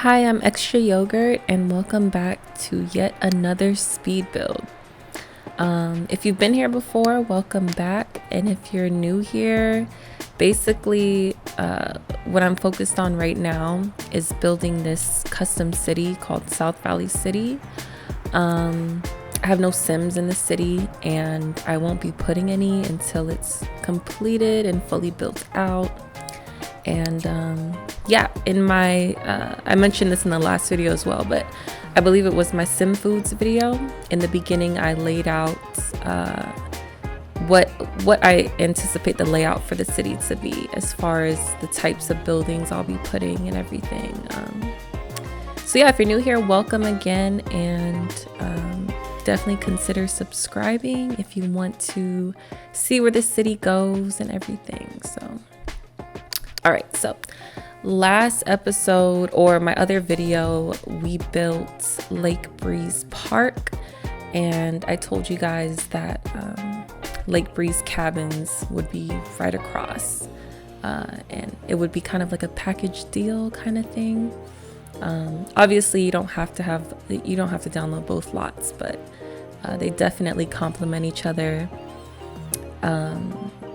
Hi, I'm Extraayogurt, and welcome back to yet another speed build. If you've been here before, welcome back. And if you're new here, basically what I'm focused on right now is building this custom city called South Valley City. I have no Sims in the city, and I won't be putting any until it's completed and fully built out. And yeah, in my I mentioned this in the last video as well, but I believe it was my Sim Foods video. In the beginning, I laid out what I anticipate the layout for the city to be, as far as the types of buildings I'll be putting and everything. So yeah, if you're new here, welcome again, and definitely consider subscribing if you want to see where the city goes and everything. So all right, so last episode, or my other video, we built Lake Breeze Park, and I told you guys that Lake Breeze cabins would be right across, and it would be kind of like a package deal kind of thing. Obviously, you don't have to download both lots, but they definitely complement each other.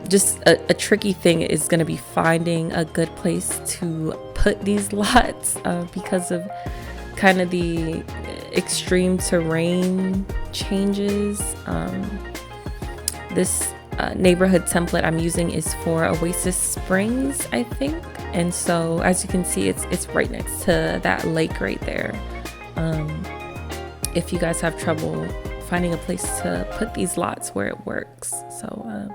Just a tricky thing is going to be finding a good place to put these lots because of kind of the extreme terrain changes. This neighborhood template I'm using is for Oasis Springs, I think. And so as you can see, it's right next to that lake right there. If you guys have trouble finding a place to put these lots where it works. So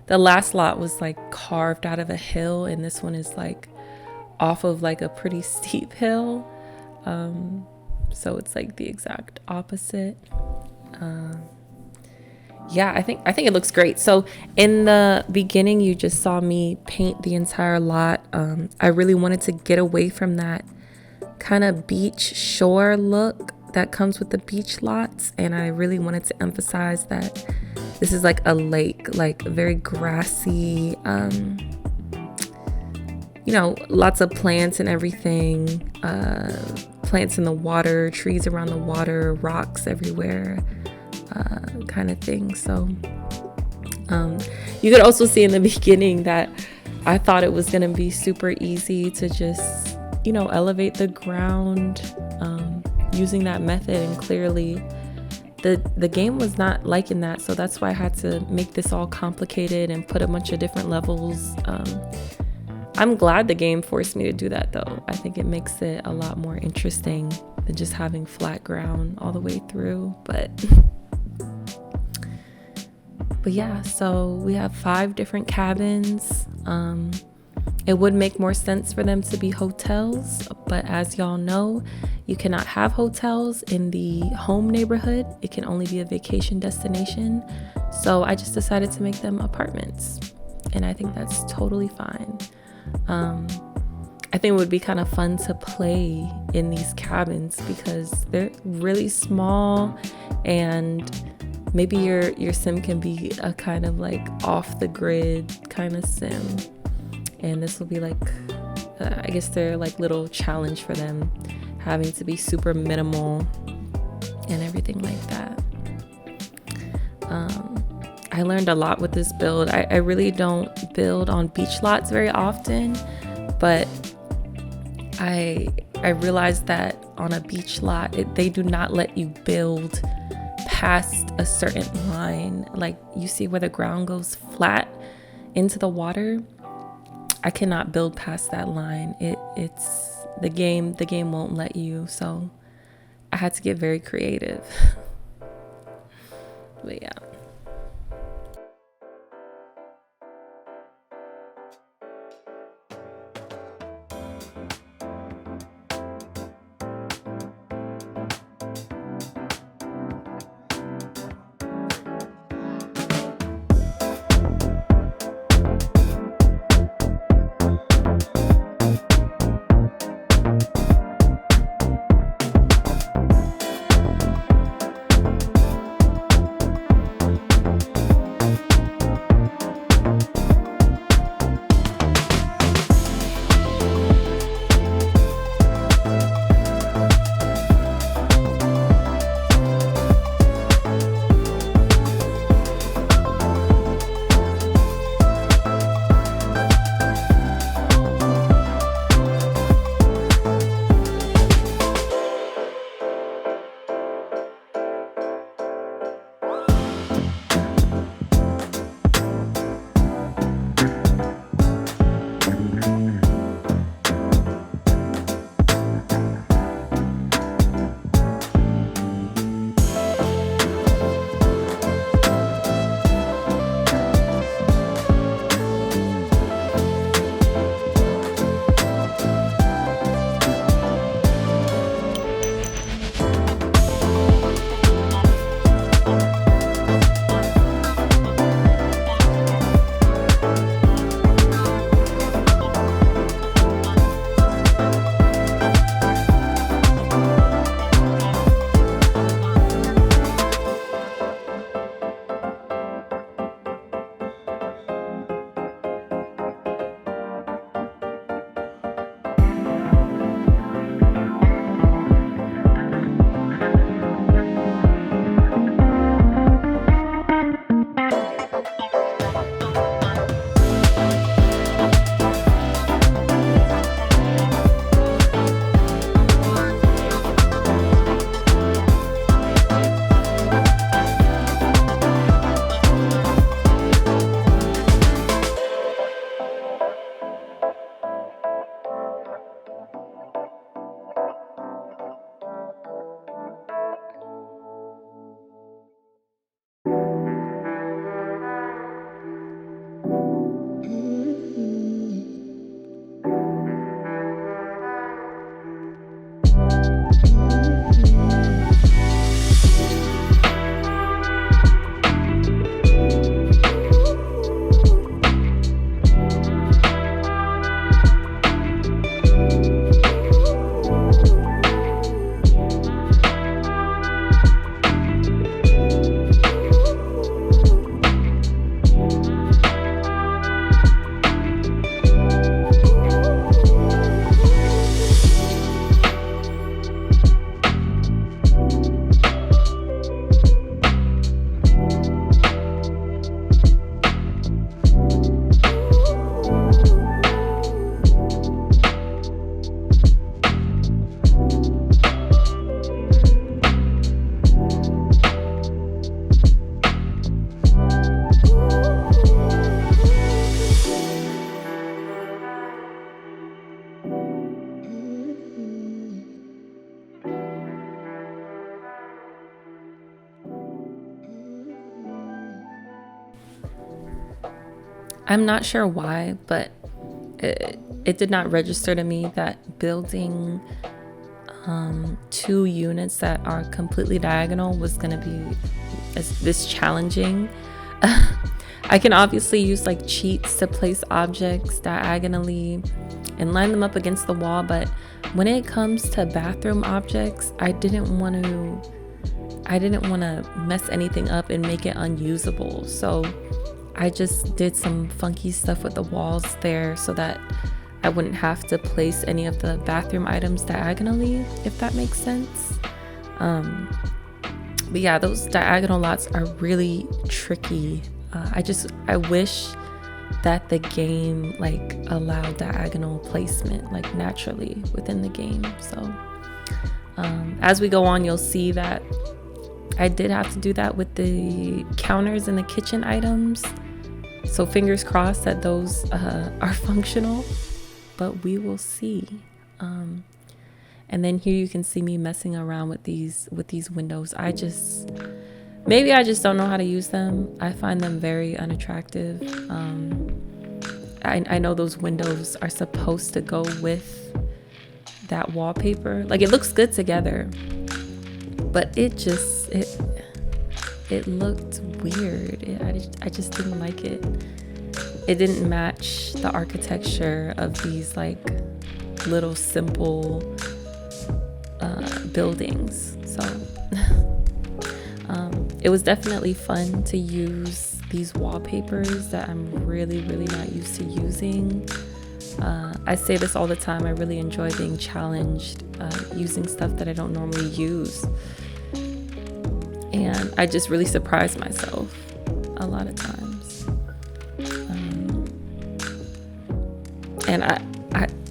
the last lot was like carved out of a hill, and this one is like off of like a pretty steep hill. So it's like the exact opposite. Yeah, I think it looks great. So in the beginning, you just saw me paint the entire lot. I really wanted to get away from that kind of beach shore look that comes with the beach lots, and I really wanted to emphasize that this is like a lake, like very grassy, lots of plants and everything, plants in the water, trees around the water, rocks everywhere, kind of thing. So you could also see in the beginning that I thought it was going to be super easy to just, elevate the ground using that method, and clearly the game was not liking that, so that's why I had to make this all complicated and put a bunch of different levels. I'm glad the game forced me to do that, though. I think it makes it a lot more interesting than just having flat ground all the way through. But yeah, so we have 5 different cabins. It would make more sense for them to be hotels, but as y'all know, you cannot have hotels in the home neighborhood. It can only be a vacation destination. So I just decided to make them apartments, and I think that's totally fine. I think it would be kind of fun to play in these cabins because they're really small, and maybe your sim can be a kind of like off the grid kind of sim. And this will be like, I guess they're like little challenge for them, having to be super minimal and everything like that. I learned a lot with this build. I really don't build on beach lots very often, but I realized that on a beach lot, they do not let you build past a certain line. Like, you see where the ground goes flat into the water. I cannot build past that line. It's the game won't let you, so I had to get very creative. But yeah. I'm not sure why, but it did not register to me that building 2 units that are completely diagonal was going to be this challenging. I can obviously use like cheats to place objects diagonally and line them up against the wall, but when it comes to bathroom objects, I didn't want to mess anything up and make it unusable. So I just did some funky stuff with the walls there so that I wouldn't have to place any of the bathroom items diagonally, if that makes sense. But yeah, those diagonal lots are really tricky. I wish that the game like allowed diagonal placement like naturally within the game. So as we go on, you'll see that I did have to do that with the counters and the kitchen items. So fingers crossed that those are functional, but we will see. And then here you can see me messing around with these windows. Maybe I just don't know how to use them. I find them very unattractive. I know those windows are supposed to go with that wallpaper. Like, it looks good together, but it looked weird. I just didn't like it. It didn't match the architecture of these like little simple buildings. So it was definitely fun to use these wallpapers that I'm really not used to using. I say this all the time. I really enjoy being challenged using stuff that I don't normally use. And I just really surprise myself a lot of times. And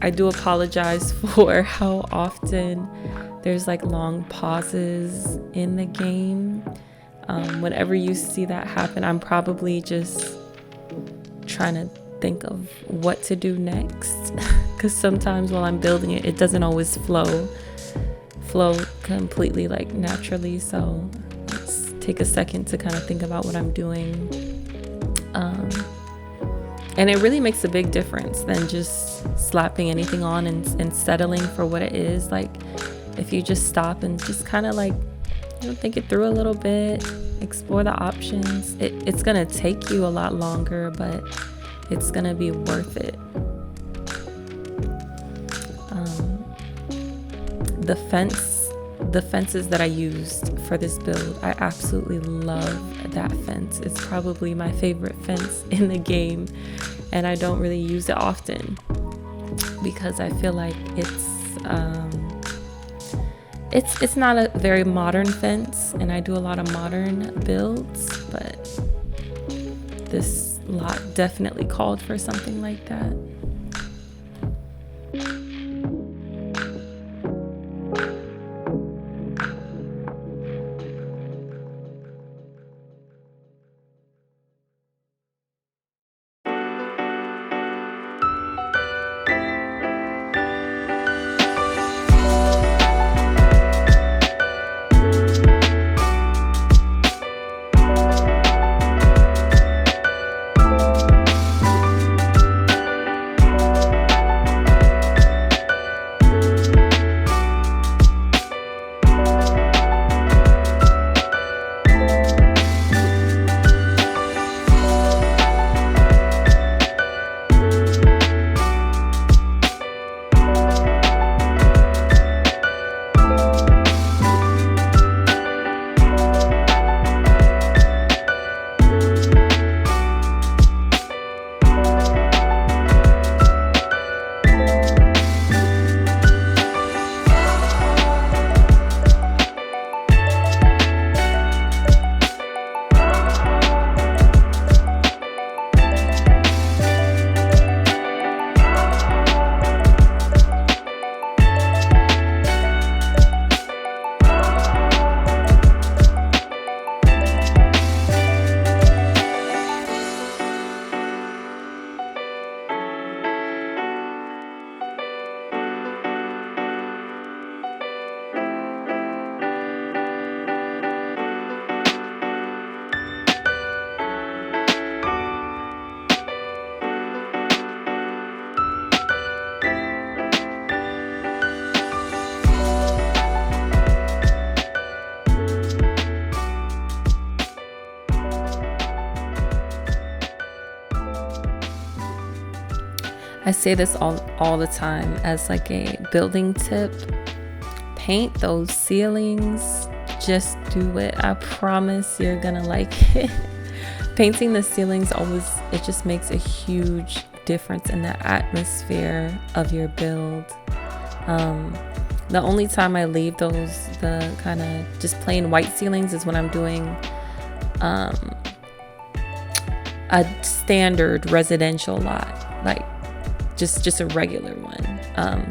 I do apologize for how often there's like long pauses in the game. Whenever you see that happen, I'm probably just trying to think of what to do next. Because sometimes while I'm building it, it doesn't always flow completely like naturally. So let's take a second to kind of think about what I'm doing. And it really makes a big difference than just slapping anything on and settling for what it is. Like, if you just stop and just kind of like, think it through a little bit, explore the options. It's gonna take you a lot longer, but it's gonna be worth it. The fences that I used for this build, I absolutely love that fence. It's probably my favorite fence in the game, and I don't really use it often because I feel like it's not a very modern fence, and I do a lot of modern builds, but this lot definitely called for something like that. I say this all the time as like a building tip. Paint those ceilings. Just do it. I promise you're gonna like it. Painting the ceilings it just makes a huge difference in the atmosphere of your build. The only time I leave the kind of just plain white ceilings is when I'm doing a standard residential lot, like just a regular one.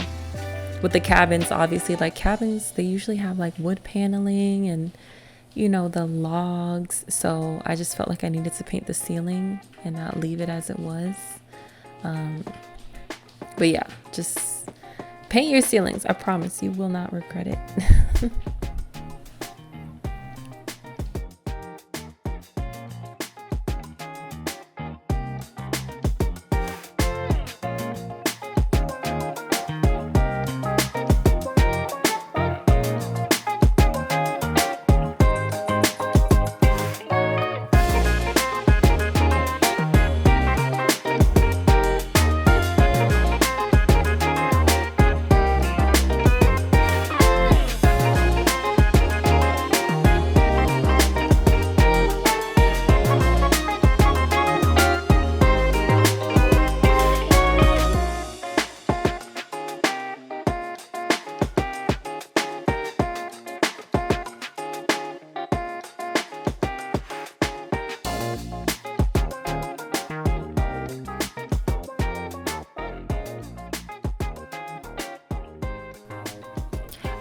With the cabins, obviously, like cabins, they usually have like wood paneling and, the logs. So I just felt like I needed to paint the ceiling and not leave it as it was. But yeah, just paint your ceilings. I promise you will not regret it.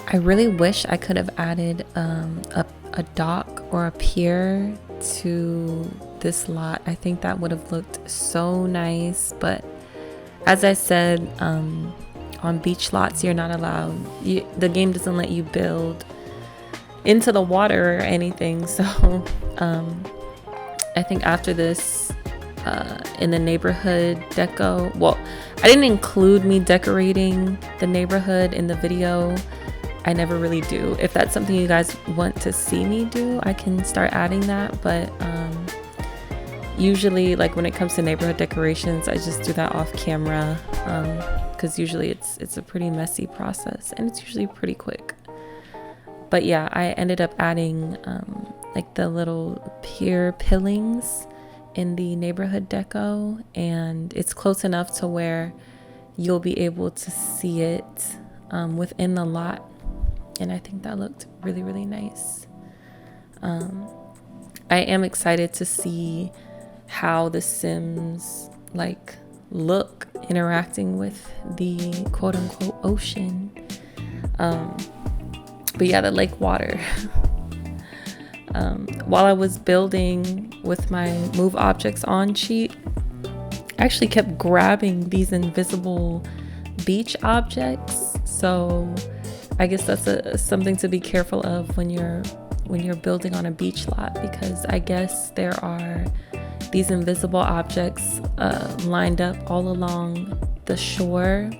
I really wish I could have added a dock or a pier to this lot. I think that would have looked so nice, but as I said, on beach lots you're not allowed, the game doesn't let you build into the water or anything. So I think after this, in the neighborhood deco, well, I didn't include me decorating the neighborhood in the video. I never really do. If that's something you guys want to see me do, I can start adding that. But usually, like when it comes to neighborhood decorations, I just do that off camera, because usually it's a pretty messy process and it's usually pretty quick. But yeah, I ended up adding like the little pier pillings in the neighborhood deco, and it's close enough to where you'll be able to see it within the lot. And I think that looked really, really nice. I am excited to see how the Sims like look interacting with the quote unquote ocean. But yeah, the lake water. While I was building with my move objects on cheat, I actually kept grabbing these invisible beach objects. So I guess that's something to be careful of when you're building on a beach lot, because I guess there are these invisible objects lined up all along the shore,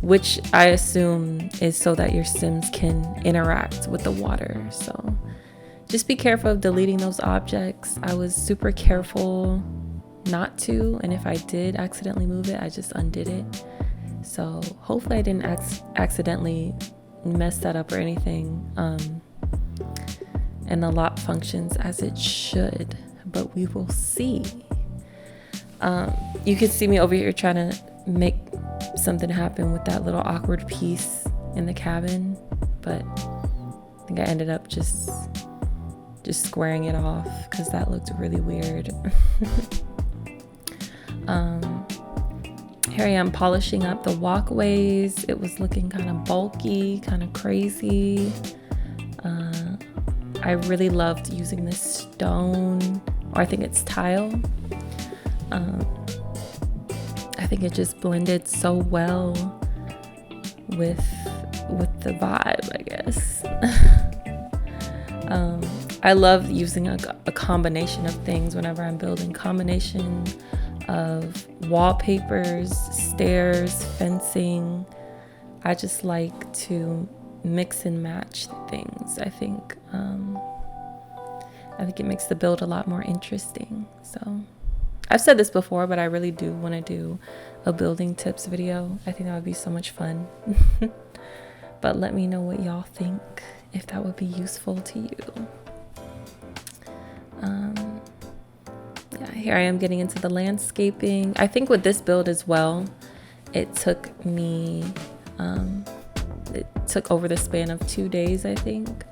which I assume is so that your Sims can interact with the water. So just be careful of deleting those objects. I was super careful not to, and if I did accidentally move it, I just undid it. So hopefully I didn't accidentally mess that up or anything. And the lot functions as it should, but we will see. You can see me over here trying to make something happen with that little awkward piece in the cabin, but I think I ended up just squaring it off because that looked really weird. Here I am polishing up the walkways. It was looking kind of bulky, kind of crazy. I really loved using this stone, or I think it's tile. I think it just blended so well with the vibe, I guess. I love using a combination of things whenever I'm building. Combination of wallpapers, stairs, fencing. I just like to mix and match things. I think it makes the build a lot more interesting. So I've said this before, but I really do want to do a building tips video. I think that would be so much fun. But let me know what y'all think, if that would be useful to you. Yeah, here I am getting into the landscaping. I think with this build as well, it took me, it took over the span of 2 days, I think.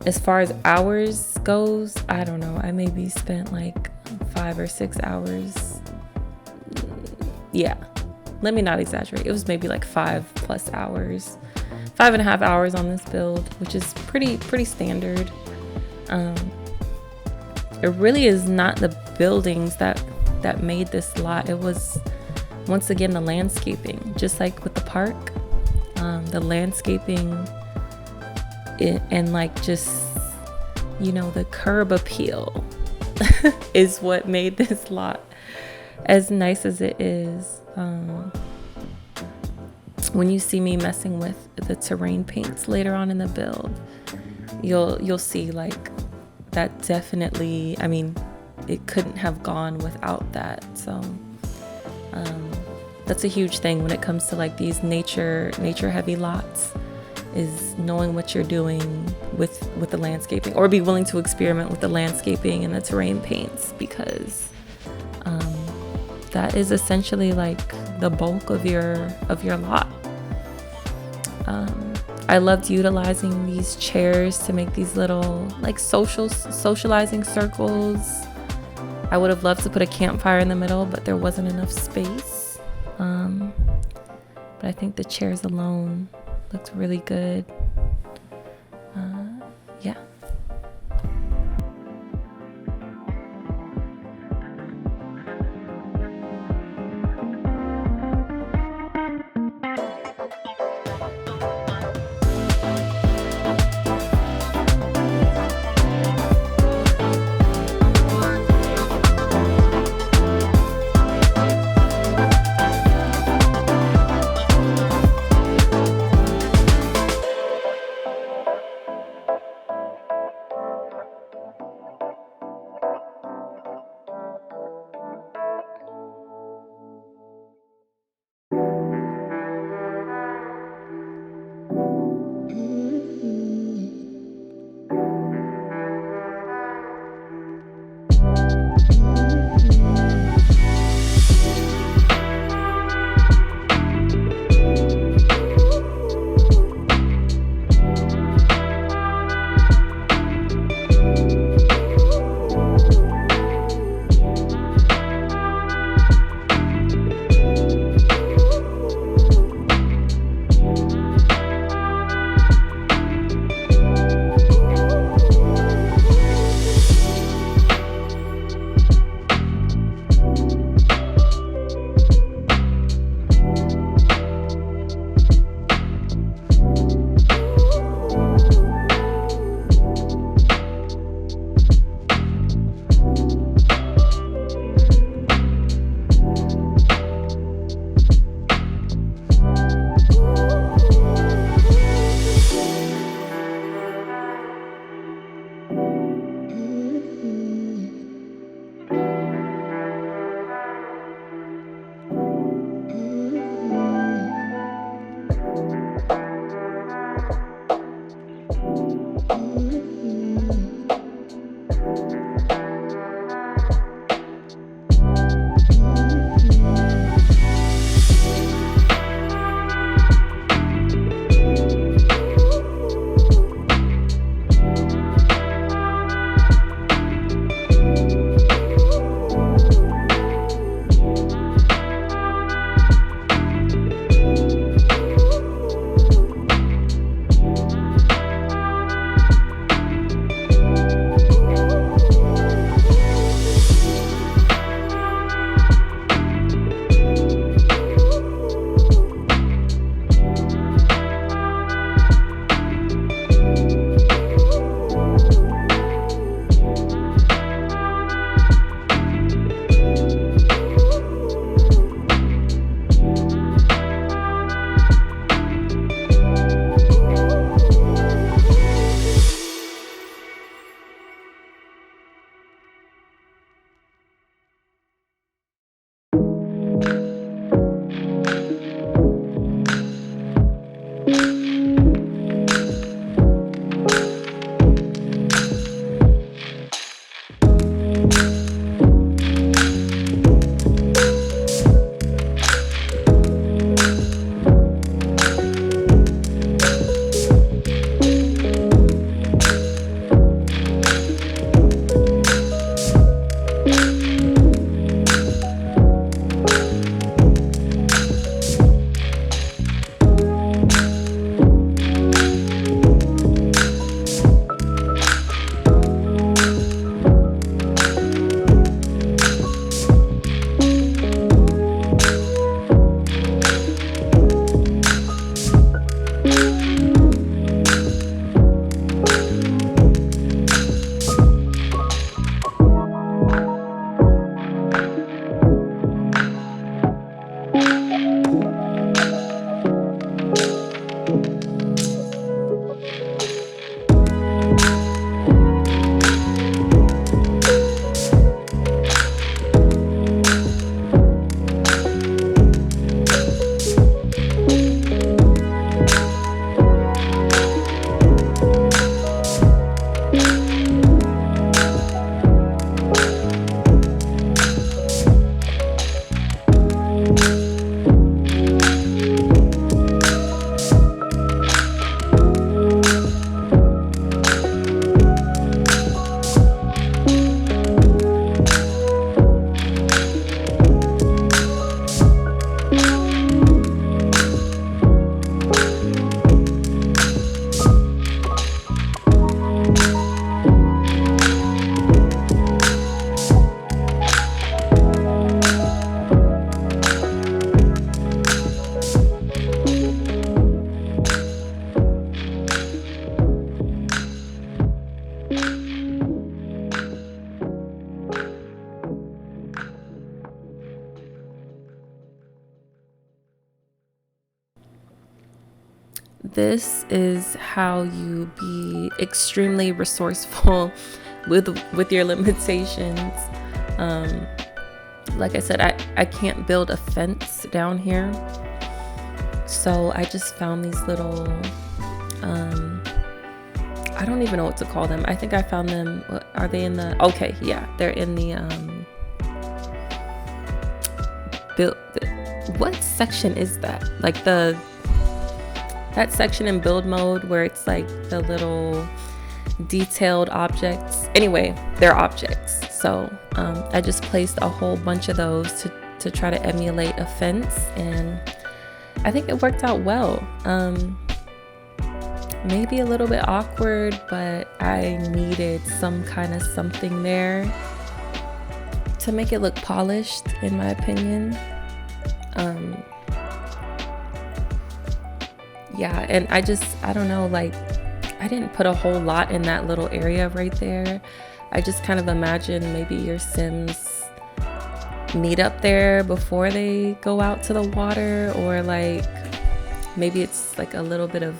As far as hours goes, I don't know. I maybe spent like 5 or 6 hours. Yeah, let me not exaggerate. It was maybe like 5+ hours, 5.5 hours on this build, which is pretty standard. It really is not the buildings that made this lot. It was, once again, the landscaping. Just like with the park, the landscaping and like just, you know, the curb appeal is what made this lot as nice as it is. When you see me messing with the terrain paints later on in the build, you'll see like that definitely, I mean, it couldn't have gone without that. So that's a huge thing when it comes to like these nature heavy lots, is knowing what you're doing with the landscaping, or be willing to experiment with the landscaping and the terrain paints, because that is essentially like the bulk of your lot. I loved utilizing these chairs to make these little like socializing circles. I would have loved to put a campfire in the middle, but there wasn't enough space. But I think the chairs alone looked really good. Yeah. this is how you be extremely resourceful with your limitations. Like I said, I can't build a fence down here, so I just found these little I don't even know what to call them. I think I found them. Are they in the, okay, yeah, they're in the what section is that? Like that section in build mode where it's like the little detailed objects. Anyway, they're objects. So I just placed a whole bunch of those to try to emulate a fence, and I think it worked out well. Maybe a little bit awkward, but I needed some kind of something there to make it look polished, in my opinion. Yeah, and I don't know, like, I didn't put a whole lot in that little area right there. I just kind of imagine maybe your Sims meet up there before they go out to the water, or like maybe it's like a little bit of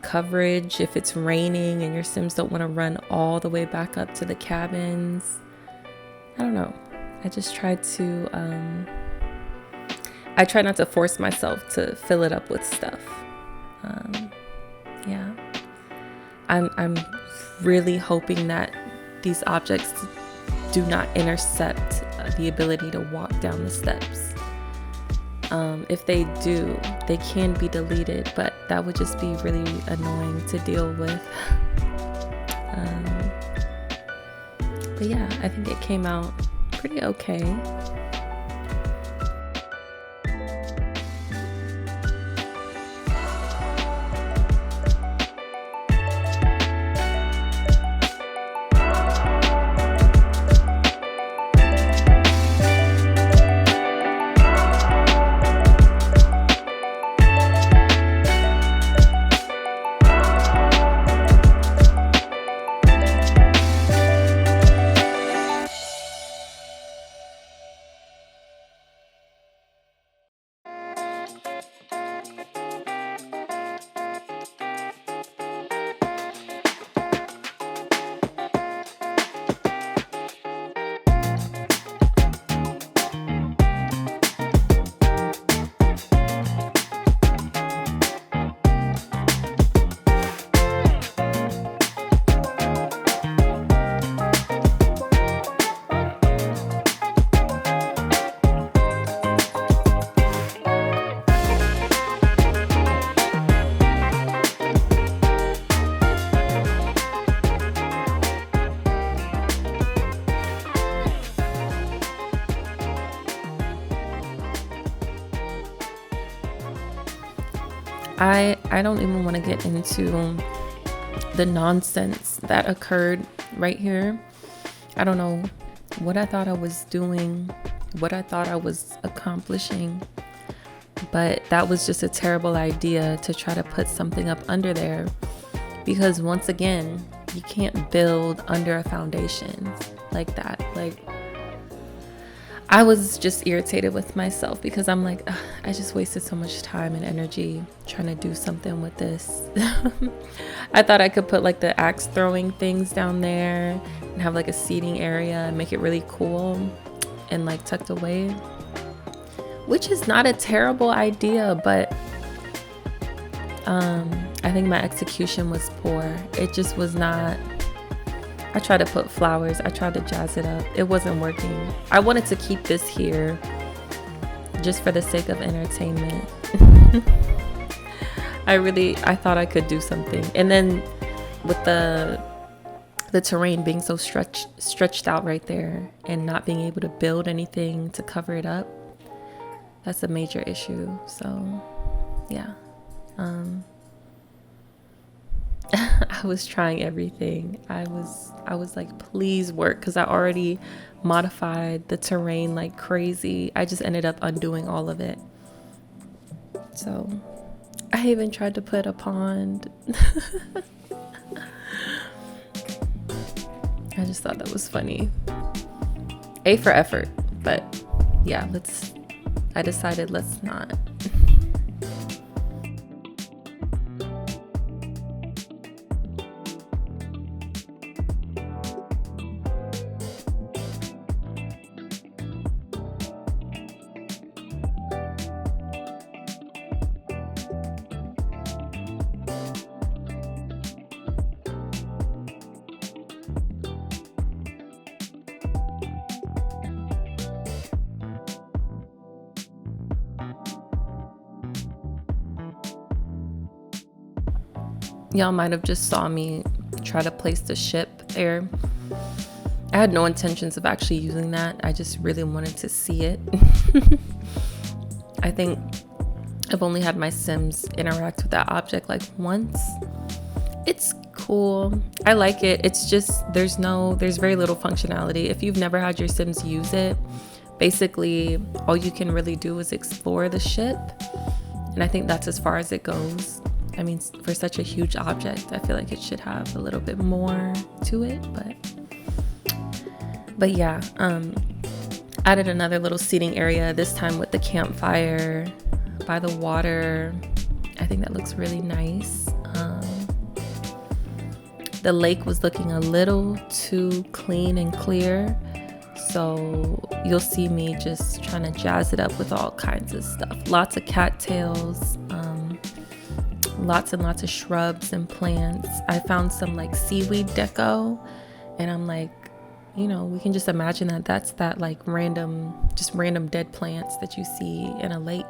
coverage if it's raining and your Sims don't want to run all the way back up to the cabins. I don't know. I just tried to I try not to force myself to fill it up with stuff. Yeah, I'm really hoping that these objects do not intercept the ability to walk down the steps. If they do, they can be deleted, but that would just be really annoying to deal with. But yeah, I think it came out pretty okay. I don't even want to get into the nonsense that occurred right here. I don't know what I thought I was doing, what I thought I was accomplishing, but that was just a terrible idea to try to put something up under there, because once again, you can't build under a foundation like that. Like, I was just irritated with myself because I'm like, I just wasted so much time and energy trying to do something with this. I thought I could put like the axe throwing things down there and have like a seating area and make it really cool and like tucked away, which is not a terrible idea, but I think my execution was poor. It just was not. I tried to put flowers, I tried to jazz it up. It wasn't working. I wanted to keep this here just for the sake of entertainment. I thought I could do something. And then with the terrain being so stretched out right there and not being able to build anything to cover it up, that's a major issue. So yeah. I was trying everything. I was like, please work, because I already modified the terrain like crazy. I just ended up undoing all of it. So I even tried to put a pond. I just thought that was funny. A for effort, but yeah, I decided let's not. Y'all might have just saw me try to place the ship there. I had no intentions of actually using that. I just really wanted to see it. I think I've only had my Sims interact with that object like once. It's cool. I like it. It's just there's very little functionality. If you've never had your Sims use it, basically all you can really do is explore the ship. And I think that's as far as it goes. I mean, for such a huge object, I feel like it should have a little bit more to it, but yeah, added another little seating area, this time with the campfire by the water. I think that looks really nice. The lake was looking a little too clean and clear, so you'll see me just trying to jazz it up with all kinds of stuff. Lots of cattails, lots and lots of shrubs and plants. I found some like seaweed deco, and I'm like, you know, we can just imagine that that's that like random dead plants that you see in a lake.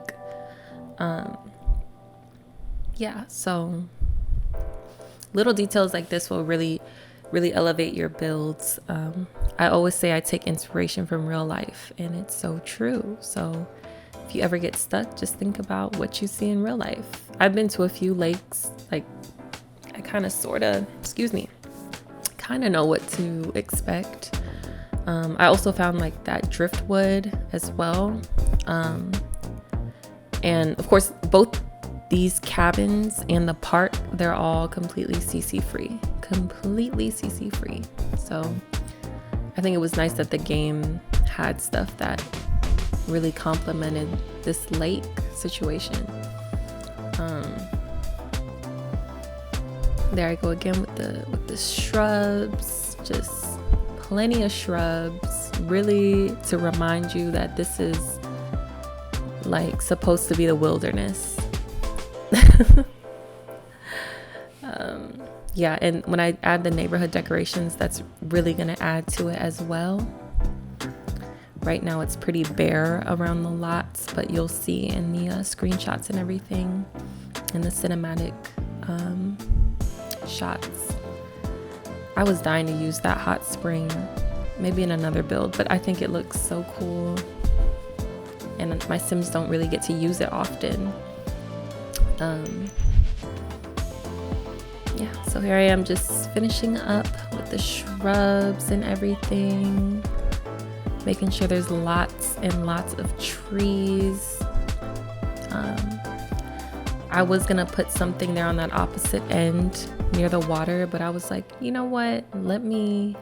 Yeah, so little details like this will really elevate your builds. I always say I take inspiration from real life, and it's so true. So if you ever get stuck, just think about what you see in real life. I've been to a few lakes, like I kind of know what to expect. I also found like that driftwood as well. And of course, both these cabins and the park, they're all completely CC free. So I think it was nice that the game had stuff that really complemented this lake situation. There I go again with the shrubs, just plenty of shrubs, really to remind you that this is like supposed to be the wilderness. Yeah, and when I add the neighborhood decorations, that's really gonna add to it as well. Right now it's pretty bare around the lots, but you'll see in the screenshots and everything, in the cinematic shots. I was dying to use that hot spring, maybe in another build, but I think it looks so cool. And my Sims don't really get to use it often. Yeah, so here I am just finishing up with the shrubs and everything, making sure there's lots and lots of trees. I was gonna put something there on that opposite end near the water, but I was like, you know what, let me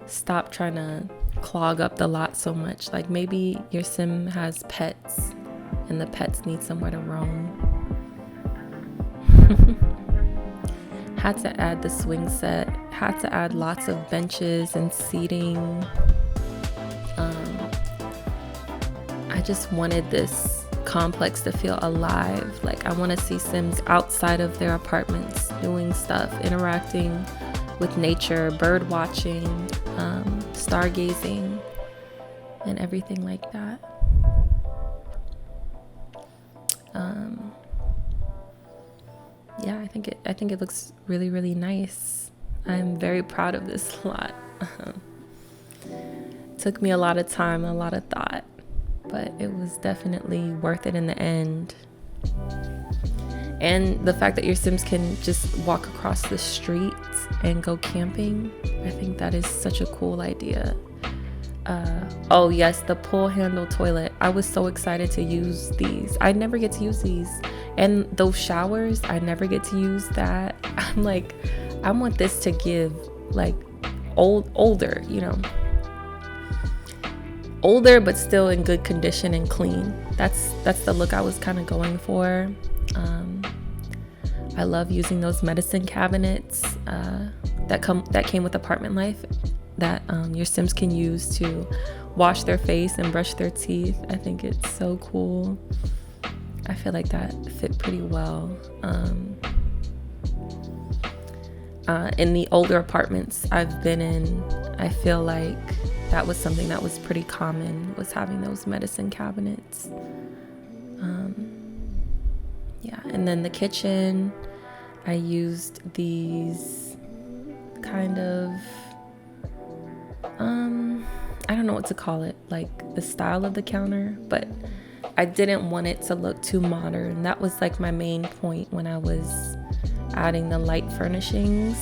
stop trying to clog up the lot so much. Like maybe your Sim has pets and the pets need somewhere to roam. Had to add the swing set, had to add lots of benches and seating. I just wanted this complex to feel alive. Like I want to see Sims outside of their apartments doing stuff, interacting with nature, bird watching, stargazing, and everything like that. Yeah, I think it looks really, really nice. I'm very proud of this lot. Took me a lot of time, a lot of thought, but it was definitely worth it in the end. And the fact that your Sims can just walk across the streets and go camping, I think that is such a cool idea. Oh yes, the pull handle toilet. I was so excited to use these. I never get to use these. And those showers, I never get to use that. I'm like, I want this to give like older, you know. Older but still in good condition and clean. That's the look I was kind of going for. I love using those medicine cabinets that came with Apartment Life, that your Sims can use to wash their face and brush their teeth. I think it's so cool. I feel like that fit pretty well. In the older apartments I've been in, I feel like that was something that was pretty common, was having those medicine cabinets. Yeah, and then the kitchen, I used these kind of, I don't know what to call it, like the style of the counter, but I didn't want it to look too modern. That was like my main point when I was adding the light furnishings.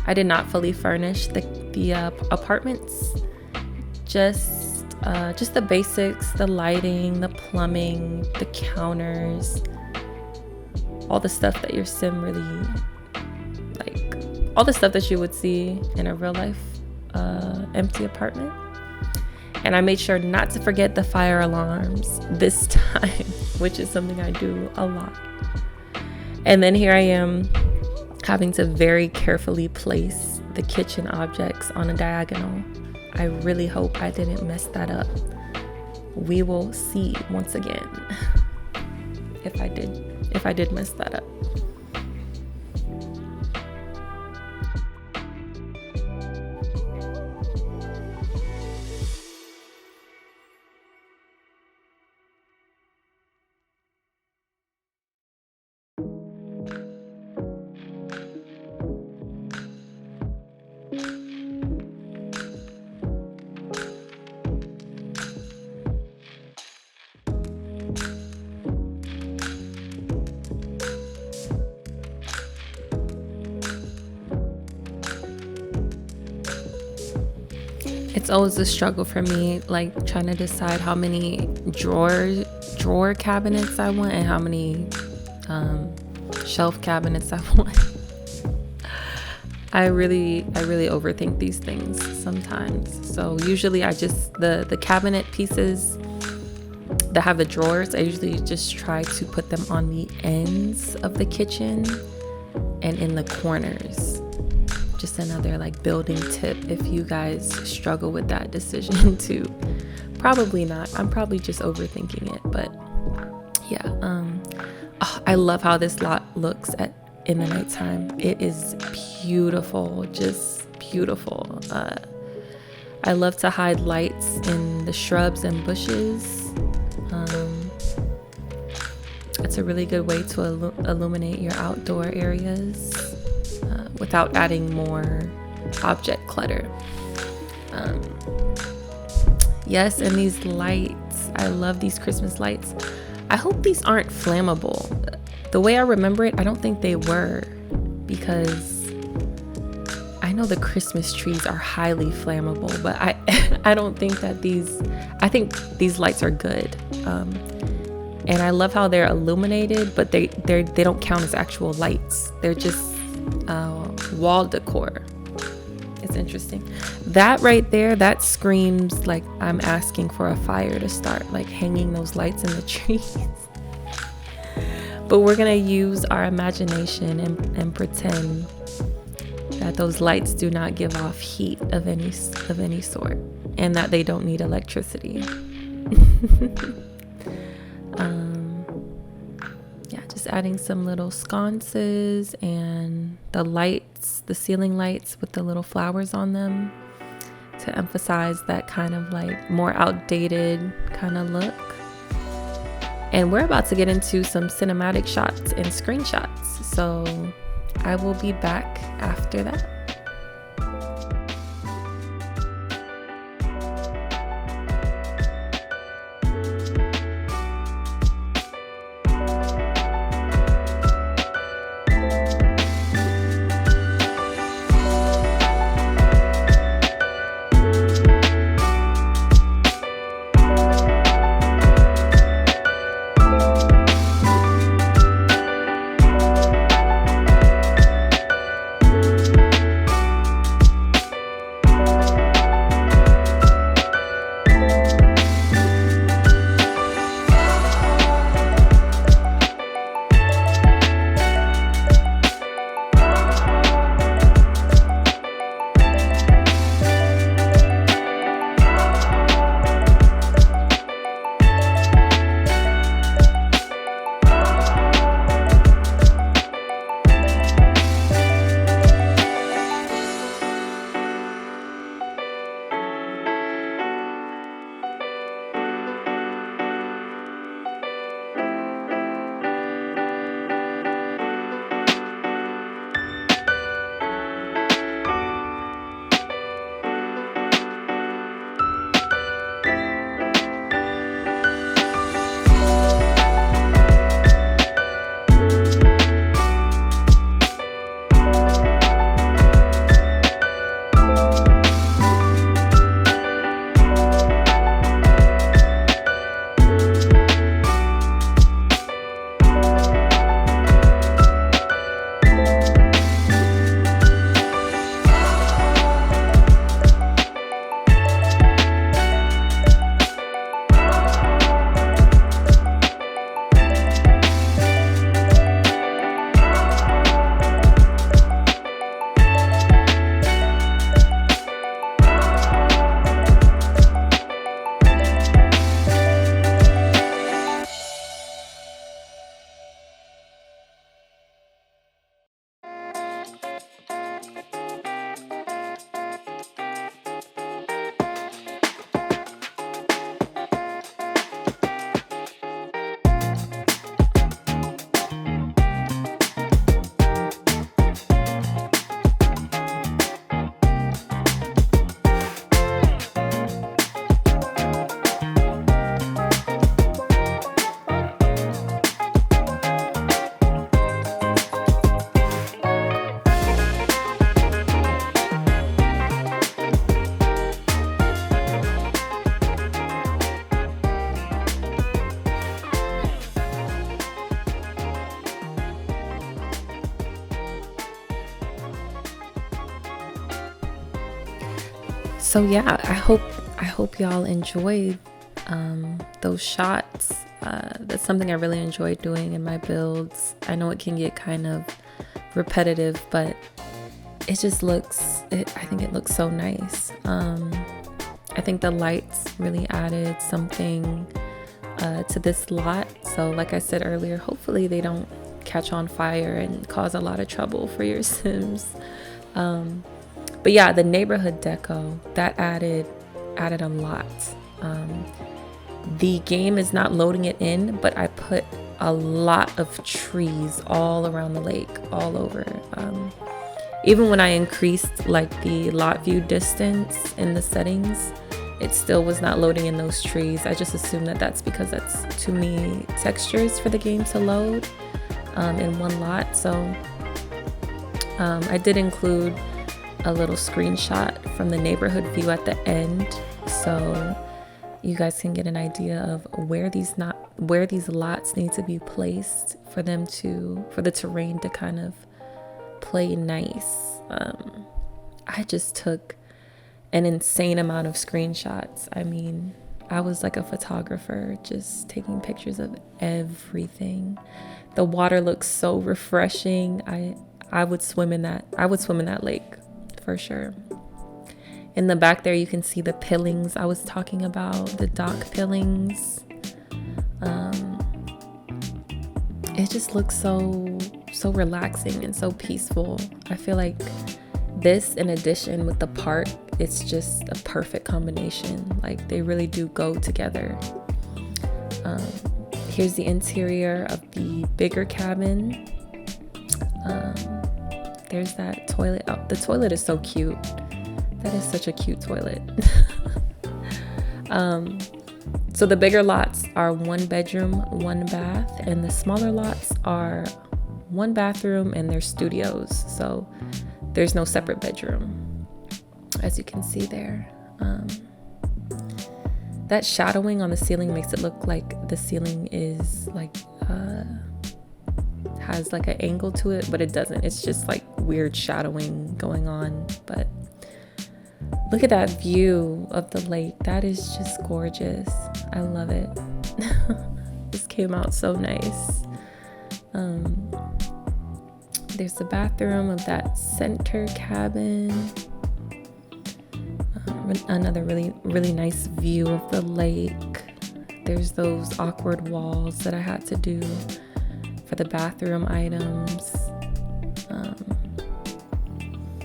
I did not fully furnish the apartments, just the basics, the lighting, the plumbing, the counters, all the stuff that your sim really, like all the stuff that you would see in a real life empty apartment. And I made sure not to forget the fire alarms this time, which is something I do a lot. And then here I am having to very carefully place the kitchen objects on a diagonal. I really hope I didn't mess that up. We will see once again if I did mess that up. It's always a struggle for me, like trying to decide how many drawer cabinets I want and how many shelf cabinets I want. I really overthink these things sometimes. So usually I just, the cabinet pieces that have the drawers, I usually just try to put them on the ends of the kitchen and in the corners. Just another like building tip if you guys struggle with that decision too. Probably not. I'm probably just overthinking it, but yeah. I love how this lot looks in the nighttime. It is beautiful, just beautiful. I love to hide lights in the shrubs and bushes. It's a really good way to illuminate your outdoor areas without adding more object clutter. Yes, and these lights, I love these Christmas lights. I hope these aren't flammable. The way I remember it, I don't think they were, because I know the Christmas trees are highly flammable, but I don't think that I think these lights are good. And I love how they're illuminated, but they don't count as actual lights. They're just wall decor. It's interesting. That right there, that screams like I'm asking for a fire to start, like hanging those lights in the trees. But we're gonna use our imagination and pretend that those lights do not give off heat of any sort, and that they don't need electricity. Just adding some little sconces and the lights, the ceiling lights with the little flowers on them to emphasize that kind of like more outdated kind of look. And we're about to get into some cinematic shots and screenshots, so I will be back after that. So yeah, I hope y'all enjoyed those shots. That's something I really enjoy doing in my builds. I know it can get kind of repetitive, but it just looks, I think it looks so nice. I think the lights really added something to this lot. So like I said earlier, hopefully they don't catch on fire and cause a lot of trouble for your Sims. But yeah, the neighborhood deco, that added a lot. The game is not loading it in, but I put a lot of trees all around the lake, all over. Even when I increased like the lot view distance in the settings, it still was not loading in those trees. I just assume that that's because that's too many textures for the game to load in one lot. So I did include a little screenshot from the neighborhood view at the end, so you guys can get an idea of where these lots need to be placed for the terrain to kind of play nice. I just took an insane amount of screenshots. I mean, I was like a photographer, just taking pictures of everything. The water looks so refreshing. I would swim in that lake for sure. In the back there, you can see the pillings I was talking about, the dock pillings. It just looks so relaxing and so peaceful. I feel like this, in addition with the park, it's just a perfect combination. Like, they really do go together. Here's the interior of the bigger cabin. There's that toilet. Oh, the toilet is so cute. That is such a cute toilet. So the bigger lots are 1 bedroom, 1 bath, and the smaller lots are 1 bathroom and they're studios. So there's no separate bedroom, as you can see there. That shadowing on the ceiling makes it look like the ceiling is like has like an angle to it, but it doesn't. It's just like weird shadowing going on. But look at that view of the lake. That is just gorgeous. I love it. This came out so nice. There's the bathroom of that center cabin. Another really nice view of the lake. There's those awkward walls that I had to do for the bathroom items.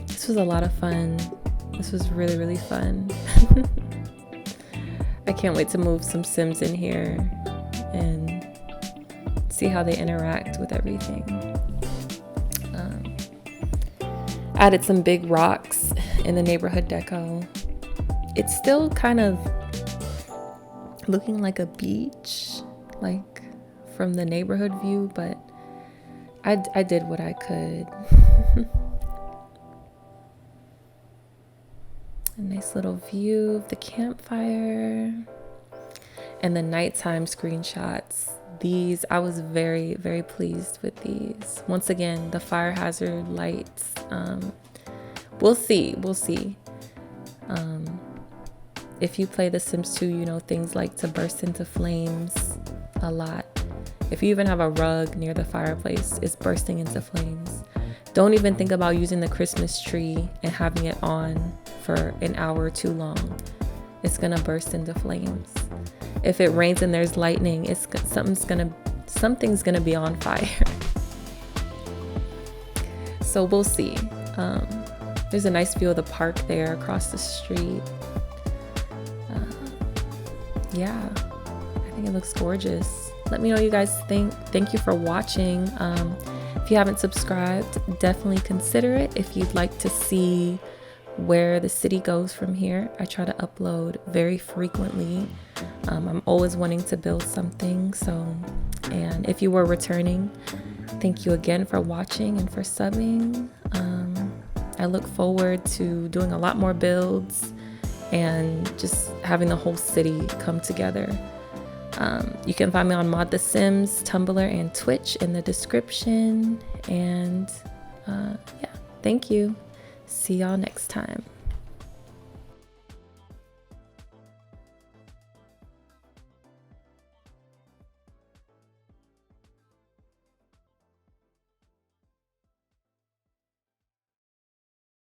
This was a lot of fun. This was really fun. I can't wait to move some Sims in here and see how they interact with everything. Added some big rocks in the neighborhood deco. It's still kind of looking like a beach, like from the neighborhood view, but I did what I could. A nice little view of the campfire and the nighttime screenshots. These, I was very pleased with these. Once again, the fire hazard lights. We'll see. If you play The Sims 2, you know things like to burst into flames a lot. If you even have a rug near the fireplace, it's bursting into flames. Don't even think about using the Christmas tree and having it on for an hour too long. It's gonna burst into flames. If it rains and there's lightning, something's gonna be on fire. So we'll see. There's a nice view of the park there across the street. Yeah, I think it looks gorgeous. Let me know what you guys think. Thank you for watching. If you haven't subscribed, definitely consider it. If you'd like to see where the city goes from here, I try to upload very frequently. I'm always wanting to build something. And if you were returning, thank you again for watching and for subbing. I look forward to doing a lot more builds and just having the whole city come together. You can find me on Mod The Sims, Tumblr, and Twitch in the description. And yeah, thank you. See y'all next time.